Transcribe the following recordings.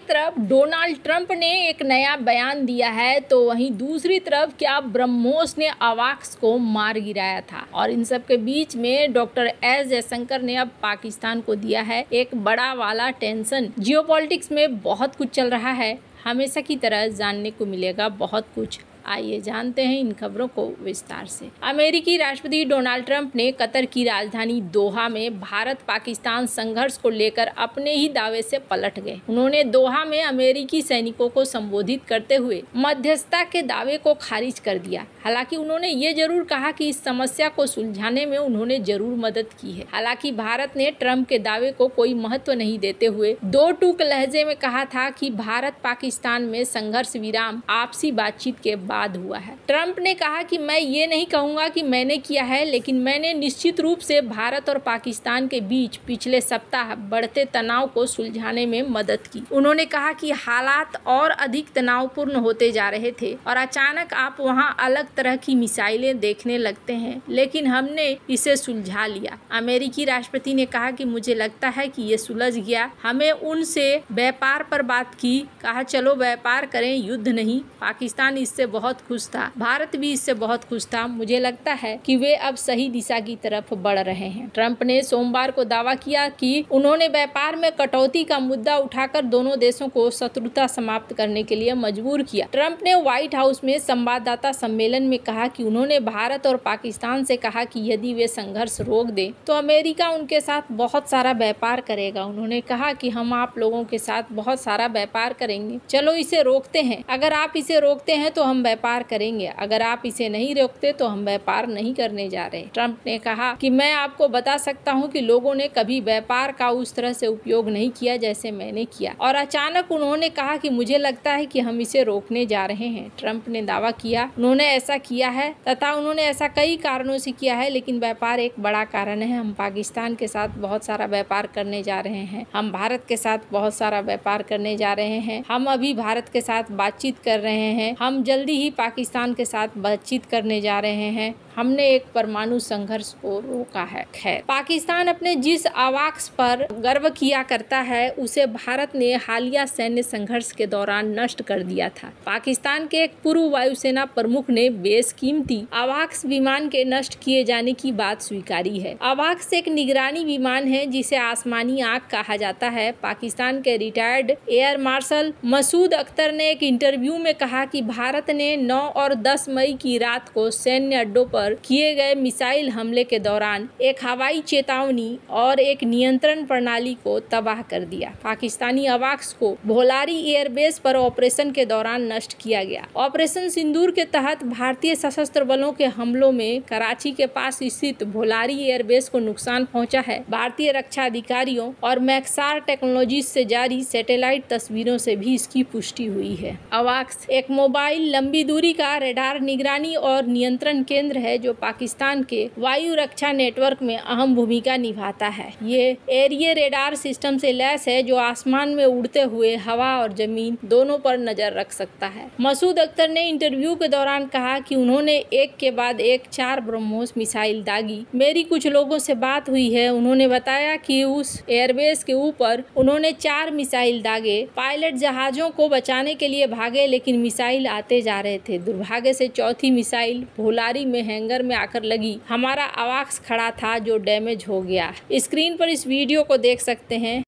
तरफ Donald Trump ने एक नया बयान दिया है तो वहीं दूसरी तरफ क्या ब्रह्मोस ने अवाक्स को मार गिराया था। और इन सब के बीच में डॉक्टर एस जयशंकर ने अब पाकिस्तान को दिया है एक बड़ा वाला टेंशन। जियोपॉलिटिक्स में बहुत कुछ चल रहा है, हमेशा की तरह जानने को मिलेगा बहुत कुछ। आइए जानते हैं इन खबरों को विस्तार से। अमेरिकी राष्ट्रपति डोनाल्ड ट्रंप ने कतर की राजधानी दोहा में भारत पाकिस्तान संघर्ष को लेकर अपने ही दावे से पलट गए। उन्होंने दोहा में अमेरिकी सैनिकों को संबोधित करते हुए मध्यस्थता के दावे को खारिज कर दिया। हालांकि उन्होंने ये जरूर कहा कि इस समस्या को सुलझाने में उन्होंने जरूर मदद की है। हालांकि भारत ने ट्रंप के दावे को कोई महत्व नहीं देते हुए दो टूक लहजे में कहा था कि भारत पाकिस्तान में संघर्ष विराम आपसी बातचीत के बाद हुआ है। ट्रंप ने कहा कि मैं ये नहीं कहूंगा कि मैंने किया है, लेकिन मैंने निश्चित रूप से भारत और पाकिस्तान के बीच पिछले सप्ताह बढ़ते तनाव को सुलझाने में मदद की। उन्होंने कहा कि हालात और अधिक तनावपूर्ण होते जा रहे थे और अचानक आप वहां अलग तरह की मिसाइलें देखने लगते हैं, लेकिन हमने इसे सुलझा लिया। अमेरिकी राष्ट्रपति ने कहा कि मुझे लगता है कि ये सुलझ गया। हमें उनसे व्यापार पर बात की, कहा चलो व्यापार करें, युद्ध नहीं। पाकिस्तान इससे बहुत खुश था, भारत भी इससे बहुत खुश था। मुझे लगता है कि वे अब सही दिशा की तरफ बढ़ रहे हैं। ट्रंप ने सोमवार को दावा किया कि उन्होंने व्यापार में कटौती का मुद्दा उठाकर दोनों देशों को शत्रुता समाप्त करने के लिए मजबूर किया। ट्रंप ने व्हाइट हाउस में संवाददाता सम्मेलन में कहा कि उन्होंने भारत और पाकिस्तान से कहा कि यदि वे संघर्ष रोक दें तो अमेरिका उनके साथ बहुत सारा व्यापार करेगा। उन्होंने कहा कि हम आप लोगों के साथ बहुत सारा व्यापार करेंगे, चलो इसे रोकते हैं। अगर आप इसे रोकते हैं तो हम व्यापार करेंगे, अगर आप इसे नहीं रोकते तो हम व्यापार नहीं करने जा रहे। ट्रंप ने कहा कि मैं आपको बता सकता हूं कि लोगों ने कभी व्यापार का उस तरह से उपयोग नहीं किया जैसे मैंने किया। और अचानक उन्होंने कहा कि मुझे लगता है कि हम इसे रोकने जा रहे हैं। ट्रंप ने दावा किया उन्होंने ऐसा किया है तथा उन्होंने ऐसा कई कारणों से किया है, लेकिन व्यापार एक बड़ा कारण है। हम पाकिस्तान के साथ बहुत सारा व्यापार करने जा रहे हैं, हम भारत के साथ बहुत सारा व्यापार करने जा रहे हैं, हम अभी भारत के साथ बातचीत कर रहे हैं, हम जल्दी ही पाकिस्तान के साथ बातचीत करने जा रहे हैं, हमने एक परमाणु संघर्ष को रोका है। खैर, पाकिस्तान अपने जिस अवाक्स पर गर्व किया करता है उसे भारत ने हालिया सैन्य संघर्ष के दौरान नष्ट कर दिया था। पाकिस्तान के एक पूर्व वायुसेना प्रमुख ने बेशकीमती अवाक्स विमान के नष्ट किए जाने की बात स्वीकारी है। अवाक्स एक निगरानी विमान है जिसे आसमानी आंख कहा जाता है। पाकिस्तान के retired air marshal Masood Akhtar ने एक इंटरव्यू में कहा कि भारत ने 9 और 10 मई की रात को सैन्य अड्डों पर किए गए मिसाइल हमले के दौरान एक हवाई चेतावनी और एक नियंत्रण प्रणाली को तबाह कर दिया। पाकिस्तानी अवाक्स को भोलारी एयरबेस पर ऑपरेशन के दौरान नष्ट किया गया। ऑपरेशन सिंदूर के तहत भारतीय सशस्त्र बलों के हमलों में कराची के पास स्थित भोलारी एयरबेस को नुकसान पहुंचा है। भारतीय रक्षा अधिकारियों और मैक्सार टेक्नोलॉजीज से जारी सैटेलाइट तस्वीरों से भी इसकी पुष्टि हुई है। अवाक्स एक मोबाइल लंबी दूरी का रडार निगरानी और नियंत्रण केंद्र है जो पाकिस्तान के वायु रक्षा नेटवर्क में अहम भूमिका निभाता है। ये एरियर रेडार सिस्टम से लैस है जो आसमान में उड़ते हुए हवा और जमीन दोनों पर नजर रख सकता है। मसूद अख्तर ने इंटरव्यू के दौरान कहा कि उन्होंने एक के बाद एक 4 ब्रह्मोस मिसाइल दागी। मेरी कुछ लोगों से बात हुई है, उन्होंने बताया कि उस एयरबेस के ऊपर उन्होंने 4 मिसाइल दागे। पायलट जहाजों को बचाने के लिए भागे लेकिन मिसाइल आते जा रहे थे। दुर्भाग्य से चौथी मिसाइल भोलारी में हैंगर में आकर लगी। हमारा अवाक्स खड़ा था जो डैमेज हो गया। स्क्रीन पर इस वीडियो को देख सकते हैं।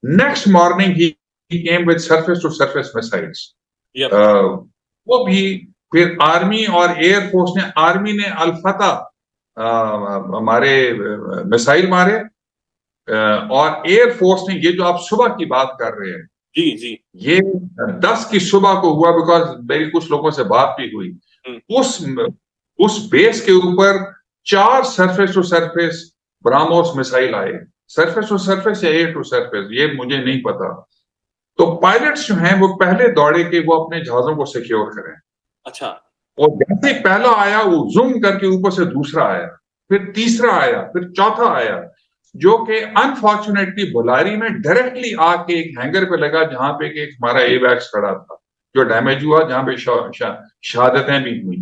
नेक्स्ट मॉर्निंग ही came with surface to surface missiles. वो भी फिर आर्मी और एयरफोर्स ने, आर्मी ने अल्फता हमारे मिसाइल मारे और एयरफोर्स ने, ये जो आप सुबह की बात कर रहे हैं जी जी, ये 10 की सुबह को हुआ, बिकॉज मेरी कुछ लोगों से बात भी हुई। उस बेस के ऊपर 4 surface to surface BrahMos missile आए। सरफेस टू सरफेस या एयर टू सरफेस ये मुझे नहीं पता। तो पायलट्स जो हैं वो पहले दौड़े कि वो अपने जहाजों को सिक्योर करें। अच्छा। और जैसे पहला आया वो जूम करके ऊपर से दूसरा आया, फिर तीसरा आया, फिर चौथा आया, जो कि अनफॉर्चुनेटली भोलारी में डायरेक्टली आके एक हैंगर पे लगा जहां पे एक हमारा एवैक्स खड़ा था जो डैमेज हुआ, जहां पे शहादतें भी हुई।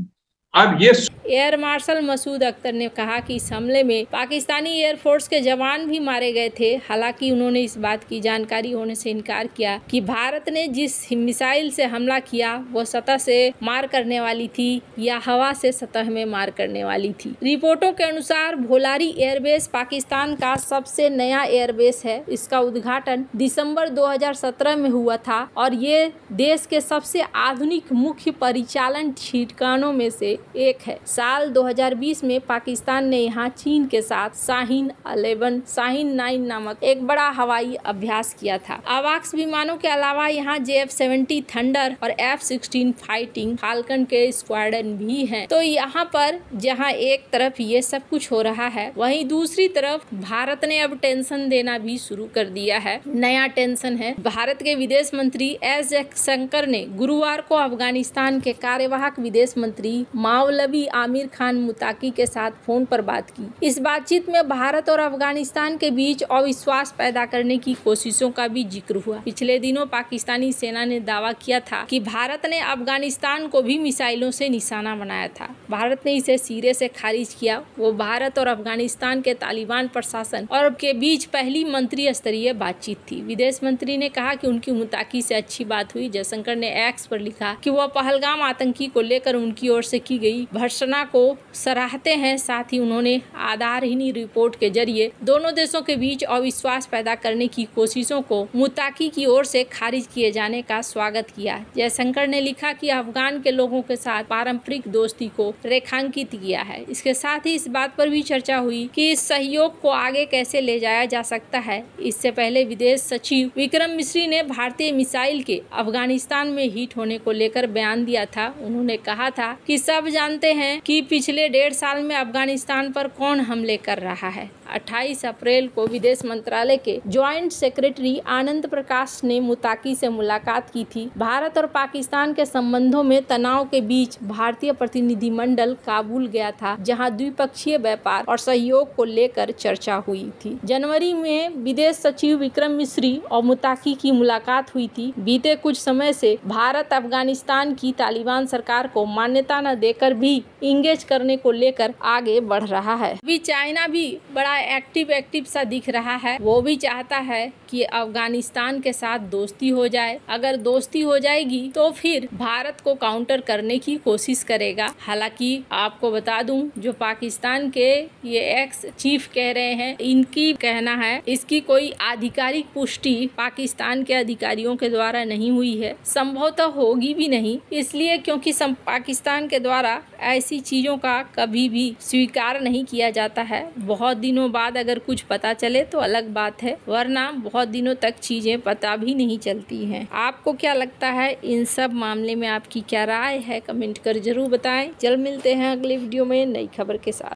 अब ये एयर मार्शल मसूद अख्तर ने कहा कि इस हमले में पाकिस्तानी एयरफोर्स के जवान भी मारे गए थे। हालांकि उन्होंने इस बात की जानकारी होने से इनकार किया कि भारत ने जिस मिसाइल से हमला किया वो सतह से मार करने वाली थी या हवा से सतह में मार करने वाली थी। रिपोर्टों के अनुसार भोलारी एयरबेस पाकिस्तान का सबसे नया एयरबेस है। इसका उद्घाटन दिसंबर 2017 में हुआ था और ये देश के सबसे आधुनिक मुख्य परिचालन ठिकानों में से एक है। साल 2020 में पाकिस्तान ने यहाँ चीन के साथ शाहीन 11, शाहीन 9 नामक एक बड़ा हवाई अभ्यास किया था। अवाक्स विमानों के अलावा यहाँ JF-70 थंडर और F-16 फाइटिंग फाल्कन के स्क्वाड्रन भी हैं। तो यहाँ पर जहाँ एक तरफ ये सब कुछ हो रहा है, वहीं दूसरी तरफ भारत ने अब टेंशन देना भी शुरू कर दिया है। नया टेंशन है। भारत के विदेश मंत्री एस जयशंकर ने गुरुवार को अफगानिस्तान के कार्यवाहक विदेश मंत्री मौलवी आमिर खान मुताकी के साथ फोन पर बात की। इस बातचीत में भारत और अफगानिस्तान के बीच अविश्वास पैदा करने की कोशिशों का भी जिक्र हुआ। पिछले दिनों पाकिस्तानी सेना ने दावा किया था कि भारत ने अफगानिस्तान को भी मिसाइलों से निशाना बनाया था। भारत ने इसे सिरे से खारिज किया। वो भारत और अफगानिस्तान के तालिबान प्रशासन और के बीच पहली मंत्री स्तरीय बातचीत थी। विदेश मंत्री ने कहा कि उनकी मुताकी से अच्छी बात हुई। जयशंकर ने एक्स पर लिखा कि वह पहलगाम आतंकी को लेकर उनकी ओर से की गई भर्त्सना को सराहते हैं। साथ ही उन्होंने आधारहीन रिपोर्ट के जरिए दोनों देशों के बीच अविश्वास पैदा करने की कोशिशों को मुताकी की ओर से खारिज किए जाने का स्वागत किया। जयशंकर ने लिखा कि अफगान के लोगों के साथ पारंपरिक दोस्ती को रेखांकित किया है। इसके साथ ही इस बात पर भी चर्चा हुई कि इस सहयोग को आगे कैसे ले जाया जा सकता है। इससे पहले विदेश सचिव विक्रम मिस्री ने भारतीय मिसाइल के अफगानिस्तान में हिट होने को लेकर बयान दिया था। उन्होंने कहा था कि सब जानते हैं कि पिछले 1.5 साल में अफगानिस्तान पर कौन हमले कर रहा है। 28 अप्रैल को विदेश मंत्रालय के ज्वाइंट सेक्रेटरी आनंद प्रकाश ने मुताकी से मुलाकात की थी। भारत और पाकिस्तान के संबंधों में तनाव के बीच भारतीय प्रतिनिधिमंडल काबुल गया था, जहां द्विपक्षीय व्यापार और सहयोग को लेकर चर्चा हुई थी। जनवरी में विदेश सचिव विक्रम मिस्री और मुताकी की मुलाकात हुई थी। बीते कुछ समय से भारत अफगानिस्तान की तालिबान सरकार को मान्यता न देकर भी इंगेज करने को लेकर आगे बढ़ रहा है। अभी चाइना भी बड़ा एक्टिव सा दिख रहा है। वो भी चाहता है कि अफगानिस्तान के साथ दोस्ती हो जाए। अगर दोस्ती हो जाएगी तो फिर भारत को काउंटर करने की कोशिश करेगा। हालांकि आपको बता दूं, जो पाकिस्तान के ये एक्स चीफ कह रहे हैं, इनकी कहना है इसकी कोई आधिकारिक पुष्टि पाकिस्तान के अधिकारियों के द्वारा नहीं हुई है, संभवतः होगी भी नहीं, इसलिए क्योंकि पाकिस्तान के द्वारा ऐसी चीजों का कभी भी स्वीकार नहीं किया जाता है। बहुत दिनों बाद अगर कुछ पता चले तो अलग बात है, वरना बहुत दिनों तक चीजें पता भी नहीं चलती हैं। आपको क्या लगता है इन सब मामले में? आपकी क्या राय है? कमेंट कर जरूर बताएं। जल्द मिलते हैं अगले वीडियो में नई खबर के साथ।